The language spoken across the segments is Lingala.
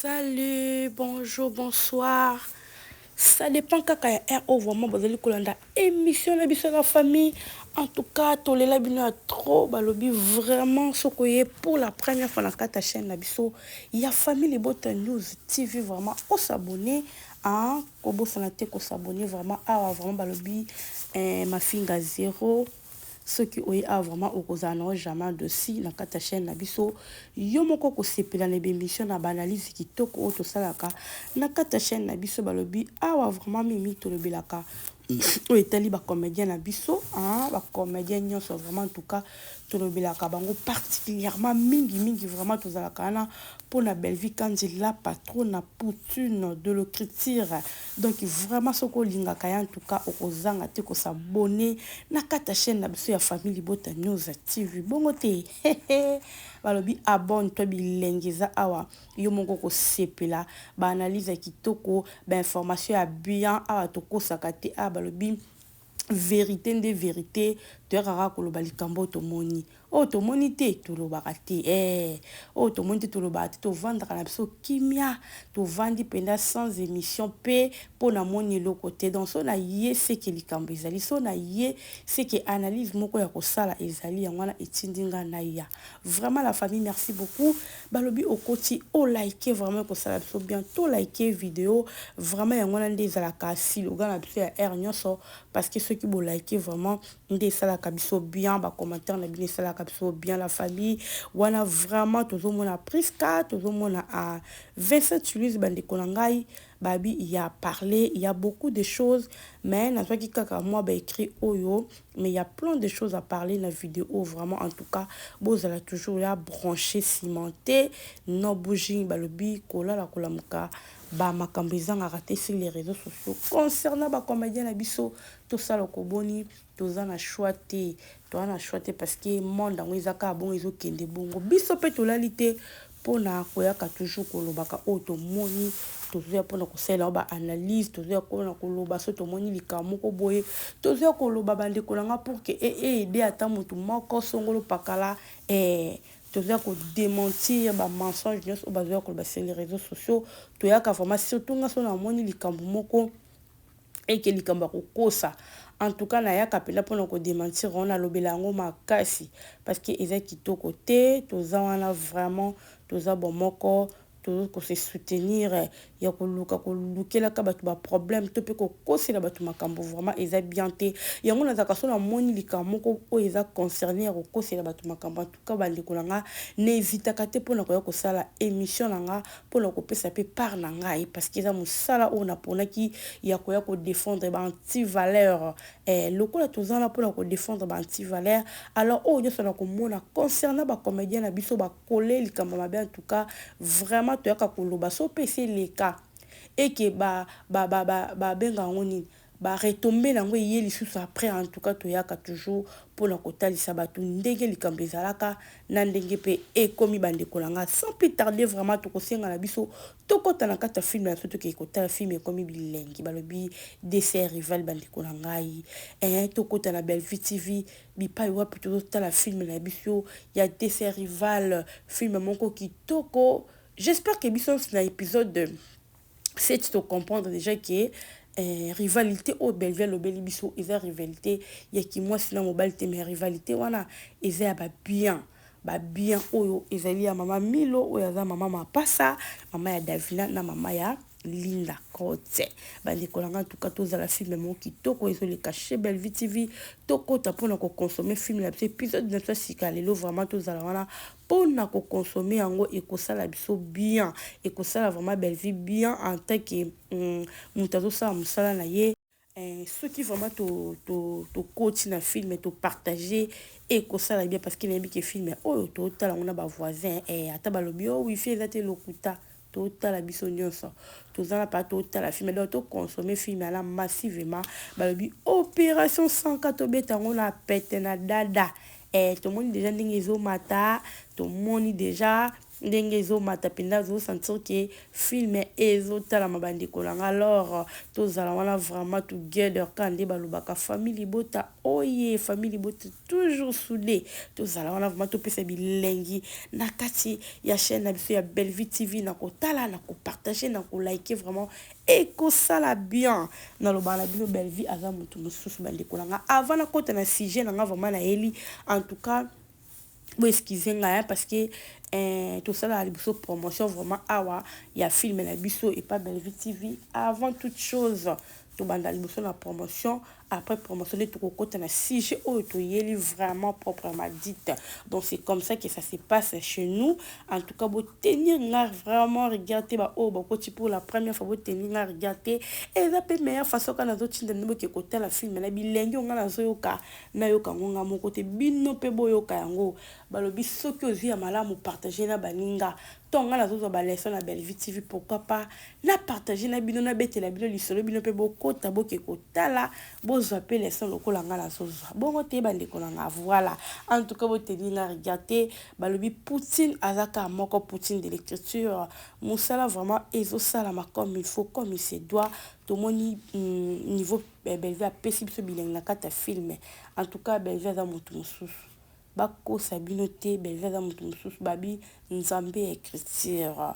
Salut, bonjour, bonsoir. Ça dépend quand il y a un vraiment besoin de émission la biso la famille. En tout cas, tous les labino trop balobi vraiment ce que pour la première fois dans la chaîne la biso. Il y a famille les Bota News TV vraiment au s'abonner hein, kobo sanate ko s'abonner vraiment ah vraiment balobi ma finga zéro. Ceux qui ont vraiment au cause jamais de si na kata chaîne na biso yo moko ko sepela na émission na analyse qui toko auto salaka na kata chaîne na biso balobi awa vraiment mimi to lobelaka o etali ba comédien na biso hein ba comédien nyonso vraiment en tout cas to lobelaka bango particulièrement mingi vraiment to zalaka na pour la belle vie quand il la patronne na poutune de l'écriture donc vraiment ce ko linga kaya en tout cas au kozanga te ko s'abonner na kata chaîne na biso ya famille Bota News TV bongo te balobi abonne toi bilengeza awa yo moko ko sepela ba analyse kitoko ba information ya bien awa to ko sakate a balobi vérité de vérité te rara koloba likambo tomoni o tomoni te tolobaka te o tomoni te tolobaka te tovandaka na biso kimia tovandi penda sans émission pe mpona moni eloko te donc so na ye seke likambo ezali so na ye seke analyse moko ya kosala ezali yango wana etindi nga na ya vraiment la famille merci beaucoup balobi okoti o like vraiment kosala biso bien to like vidéo vraiment yango wana nde ezalaka siloga na biso ya air nyonso parce que ceux qui vont liker vraiment nde sala kabiso bien ba commentaire na bien sala kabiso bien la famille wana vraiment tozo mona Priska tozo mona à Vincent Tulise bande konangai babi il y a parlé il y a beaucoup de choses mais na qui kaka moi ba écrit oyo mais il y a plein de choses à parler dans la vidéo vraiment en tout cas bozala toujours là branché cimenté no bougie balobi kola la kolamuka ba makambo ezangaka te sur les réseaux sociaux concernant ba comédien na biso tout ça le koboni toza na choix te toza na choix te parce que monde yango ezaka bon ezokende bongo biso mpe tolali te mpona koyaka toujours kolobaka oyo tomoni tozoya mpona kosalela ba analyse tozoya mpona koloba so tomoni likambo moko boye tozoya koloba bandeko na nga pour que ede ata motu moko songolo pakala tozoya kodémentir bamensonge nyonso oyo bazoya koloba sur les réseaux sociaux toyaka vraiment surtout nga so namoni likambo moko eke likambo ya kokosa en tout cas nayaka mpena mpona kodémentir on alobela yango makasi parce que eza kitoko te toza wana vraiment toza bon moko ko se soutenir ya koluka kolukelaka bato ba problème to pe ko kosela bato makambo vraiment eza bien te yango nazaka so na moni likambo moko oyo eza concerné ya kokosela bato makambo en tout cas bandeko na nga n'hésitaka te mpona koya kosala émission na nga mpona kopesa pe part na ngai parce que eza mosala oyo naponaki ya koya kodéfendre ba anti-valeur lokola toza wana mpona kodéfendre ba anti-valeur alors oyo nyonso na komona concernant bacomédien na biso bakole likambo mabe en tout cas vraiment toyaka koloba so pesi leka eke babenga yango nini baretombe nango eye lisusu après en tout cas toyaka toujours mpona kotalisa bato ndenge likambo ezalaka na ndenge mpe ekomi bandeko na nga sans plus tarder vraiment tokosenga na biso tokota na kati ya filme na biso tokei kotala filme ekomi bilengi balobi dessert rival bandeko na ngai tokota na Belle Vie TV bipai wapi tozotala filme na biso ya dessert rival filme moko kitoko. J'espère que biso na épisode 7 tu comprendre déjà que rivalité au Belleville lobeli biso eza rivalité ya ki moi sina mobile te mais rivalité wana eza ba bien oyo ezali ya mama Milo oyo za mama Mapasa mama ya Davina na mama ya Linda Kote bandeko na nga en tout cas tozala filme mo kitoko ezoleka chez Belle Vie TV tokota mpona kokonsome filme na biso épisode na biso sika lelo vraiment tozala wana mpona kokonsome yango ekosala biso bien ekosala vraiment Belle Vie bien en tant que moto azosala mosala na ye soki vraiment tokoti na filme topartage ekosala bien parce que nayebi ke filme oyo totala ngo na bavoisin ata balobi o wifi eza te lokuta totala biso nyonso tozala pa totala filme donc tokonsome filme ala massivement balobi opération 100 tobeta yango na pete na dada tomoni déjà ndenge ezomata tomoni déjà ndenge ezomata mpenza sentir ke film ezotalama bandeko nanga. Alors tozala wana vraiment together ka nde balobaka famille libota oye famille libota toujours soudé. Tozala wana vraiment topesa bilengi na kati ya chaîne na biso ya Belle Vie TV na kotala na kopartager na kolike vraiment ekosala bien na lobala bino Belle Vie aza motu mosusu bandeko nanga. Avant na kota na sujet nanga vraiment na eli en tout cas bon excusez-moi parce que tout ça là la promotion vraiment awa il y a film la biso et pas Belle Vie TV avant toute chose to banda liboso la promotion après promotionner tout côté na sujet oh to yeli vraiment proprement dite. Donc c'est comme ça que ça se passe chez nous. En tout cas, vous tenir là vraiment regarder bah oh bah côté pour la première fois vous tenir là regarder et ça peut meilleure façon quand les autres nous que côté la film na bilengi on na zoyoka na yoka ngonga mon côté bino pe boyoka yango balobi soki ozi ya malamu partager na baninga tonga na zozo ba leçon na Belle Vie TV pourquoi pas na partager na bino na bete la bino lisolo bino pe bokota boke kotala bozo appelle leçon lokola nga na zozo bongo te bandeko na voilà. En tout cas vous tenir là regarder balobi Poutine azaka moko Poutine de l'écriture musala vraiment ezo sala comme il faut comme il se doit tout mon niveau Belle Vie a pesi biso bilengi na kata film. En tout cas Belle Vie za motu mosusu bako sabino te Belle Vie za motu mosusu babi nzambe écriture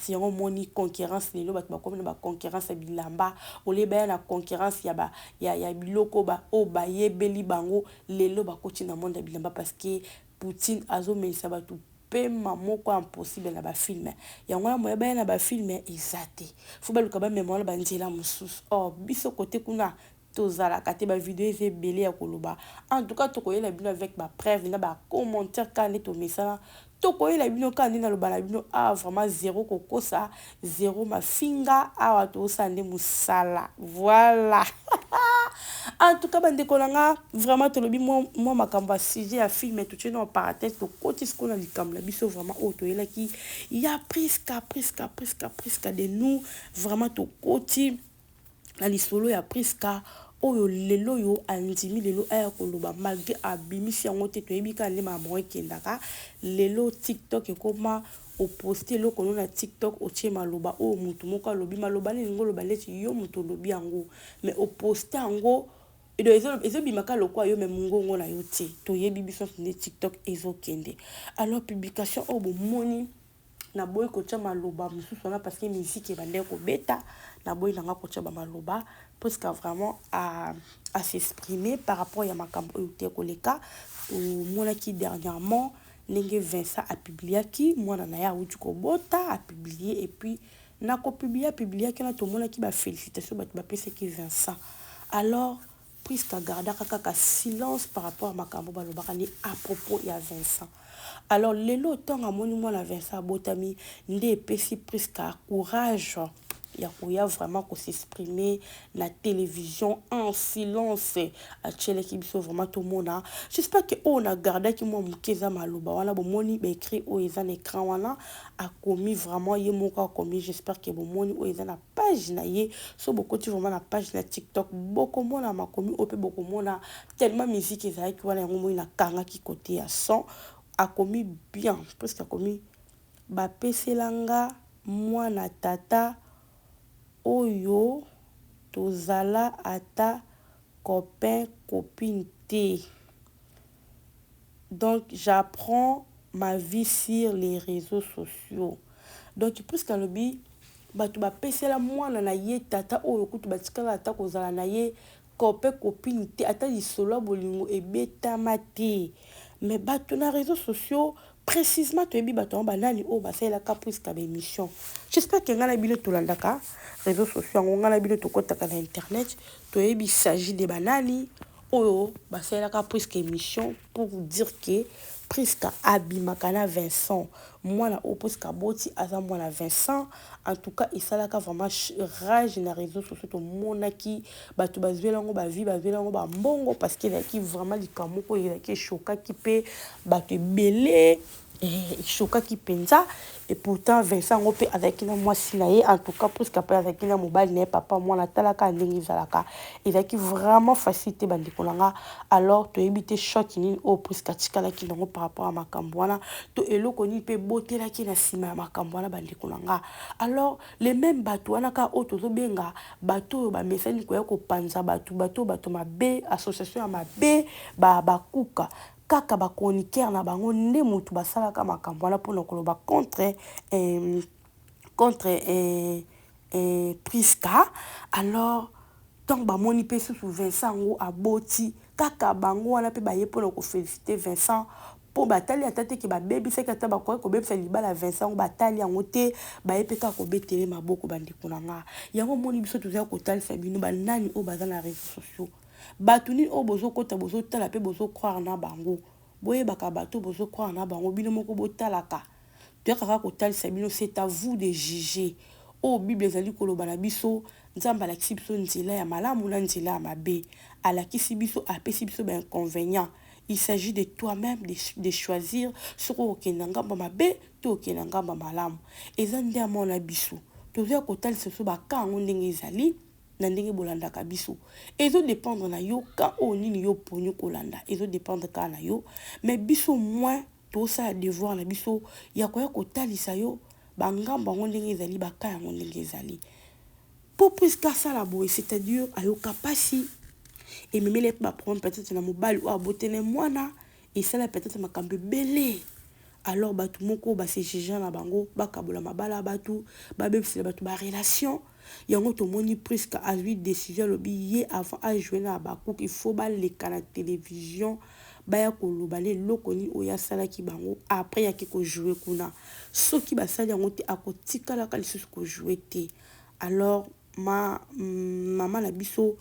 yango moni concurrence lelo bato bakomi na ba concurrence ya bilamba oleba na concurrence ya biloko ba o bayebeli bango lelo bakoti na monde ya bilamba parce que Poutine azomelisa bato pema moko impossible na ba film yango na moya ba na ba film ezate faut baluka ba mémoire ba nzela mosusu oh biso côté kuna tozala kate ba vidéo eze belé ya koloba. En tout cas tokoyela bino avec ba preuve na ba commentaire quand to message tokoyela bino quand na lobala bino ah vraiment zéro kokosa zéro mafinga awa to sande musala voilà. En tout cas bandeko nanga vraiment tolobi moi makambo ya sujet ya film tout tient en parenthèse to côté ce qu'on a likambo la biso vraiment otoyela ki il y a presque de nous vraiment to côté na lisolo ya priska oyo lelo yo andimi lelo aya koloba malgré abimisi yango te toyebi ka nde makambo ekendaka lelo TikTok ekoma oposte eloko no na TikTok otie maloba oyo mutu moko alobi maloba nelingo loba leti yo mutu olobi yango mais oposte yango ezobimaka lokwa yo me mungongo na yo te toyebi biso nde TikTok ezokende. Alors publication oyo bomoni na boy kocha maloba mususu wana parce que musique ebande ko beta na boy nanga kocha ba maloba parce que vraiment à s'exprimer par rapport ya makambo yote koleka mona ki dernièrement ndenge Vincent a publié ki mwana na ya uti ko bota a publié et puis na ko publié ki na to mona ki ba félicitations ba pese ki Vincent. Alors puisque garda kaka silence par rapport à makambo balobaka ni à propos ya Vincent. Alors lelo tonga moni mwana Vincent botami nde pesi presque courage ya koya vraiment ko s'exprimer la télévision en silence a tchele ki biso vraiment tout mona. J'espère que on a gardé ki moi mukeza maloba wana bo moni ba écrit o ezan écran wana a commis vraiment ye moko a commis. J'espère que bo moni o ezan na page na ye so boko ti vraiment na page na TikTok boko mona ma commis o pe boko mona tellement musique ezai ki wana ngo na kanga ki côté à son a commis bien parce que a commis ba peselanga mwana tata oyo tozala ata copain copine te. Donc j'apprends ma vie sur les réseaux sociaux. Donc puisque lobi batu ba pesela mwana na ye tata oyo kutu batikala ata kozala na ye copain copine te ata lisolo bolingo ebetama te. Mais batu na réseaux sociaux précisément tu ebi bato banani o basela ka puisque ba émission. J'espère que ngana bino tolandaka réseaux sociaux ngana bino tokotaka na internet to ebi s'agit de banani o basela ka puisque émission pour vous dire que presque abimaka na Vincent mwana o presque boti aza mwana Vincent. En tout cas il salaka vraiment rage na réseaux sociaux to monaki bato bazwela ngo ba vie bazwela ngo ba mbongo parce qu'il a qui vraiment likamoko il a qui choka qui pe bato belé choka qui penza et pourtant Vincent ngope avec na moi sinaye en tout cas plus qu'après avec na mobile ne papa moi na talaka ndingi zalaka il a qui vraiment facilité bandi konanga alors to éviter choc ni au plus katikala ki nango par rapport à makambwana to eloko ni pe botela ki na sima makambwana bandi konanga alors les mêmes bateaux wana ka auto zo benga bateau ba message ko ya ko panza bateau mabe association ya mabe ba kuka kaka ba chroniqueur na bango nde mutu basalaka makambo wana mpona koloba contre Priska alors donc bamoni mpe susu Vincent ngo aboti kaka bango wana mpe baye mpona kofélicité Vincent mpo batali ata te ke babebisaki ata bakoki kobebisa libala Vincent ngo batali yango te baye mpe kaka kobetele maboko bandeko na nga yango moni biso tozali kotalisa bino banani oyo baza na réseaux sociaux bato nini oyo bozokota bozotala mpe bozocroire na bango boyebaka bato bozocroire na bango bino moko botalaka toyakaka kotalisa bino c'est à vous de juger oyo bible ezali koloba na biso nzambe alakisi biso nzela ya malamu na nzela ya mabe alakisi biso apesi biso bainconvénient il s'agit de toi-même de choisir soki okokenda ngambo mabe to okenda ngambo malamu eza nde amona biso tozoya kotalisa biso baka yango ndenge ezali na ndenge bolandaka biso ezodépendre na yo ka oyo nini yo poni kolanda ezodépendre kaka na yo mais biso moins tosala devoir na biso ya koya kotalisa yo bangambo yango ndenge ezali baka yango ndenge ezali po puiske asala boye c'est-à-dire ayoka pasi ememeli mpe baproblème peut-être na mobali oyo abotene mwana esala peut-être makambo ebele alors bato moko base juge na bango bakabola mabala ya bato babebisela bato barelation yango tomoni presque azwi décision alobi ye avant ajouer na bakuki il faut baleka na télévision baya koloba leloko nini oyo asalaki bango après yaki kojoue kuna soki basali yango te akotikalaka lisusu kojoue te alors mama na biso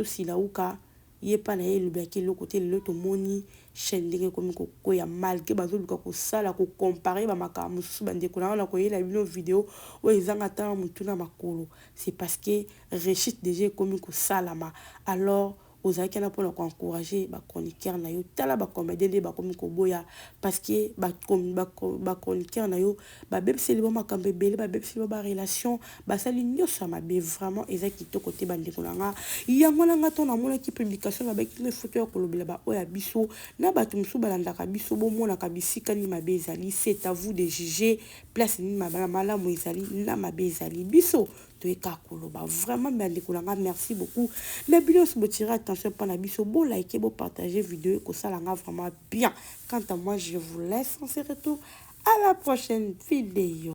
silauka ye pa na ye elobaki eloko te lelo tomoni chaîne ndenge ekomi kokoya malgré bazoluka kosala kocompare bamakambo mosusu bandeko na wana koyela bino video oyo ezanga ata motu na makolo c'est parce que réussite déjà ekomi kosalama alors ozalaki na mpona koencourager bachroniqueur na yo tala bacomédie nde bakomi koboya parce que bachroniqueur na yo babebiseli bo makambo ebele babebiseli bo barelation basali nyonso ya mabe vraiment eza kitoko te bandeko na nga yango na nga to namonaki publication babaki na foto ya kolobela baoyo ya biso na bato mosusu balandaka biso bomonaka bisika nini mabe ezali c'est à vous de juger place nini malamu ezali na mabe ezali biso toyeka koloba vraiment bandeko na nga merci beaucoup mais bino nyonso botire attention mpa na biso bolike bopartage video ekosala nga vraiment bien quant à moi je vous laisse on se retrouve à la prochaine vidéo.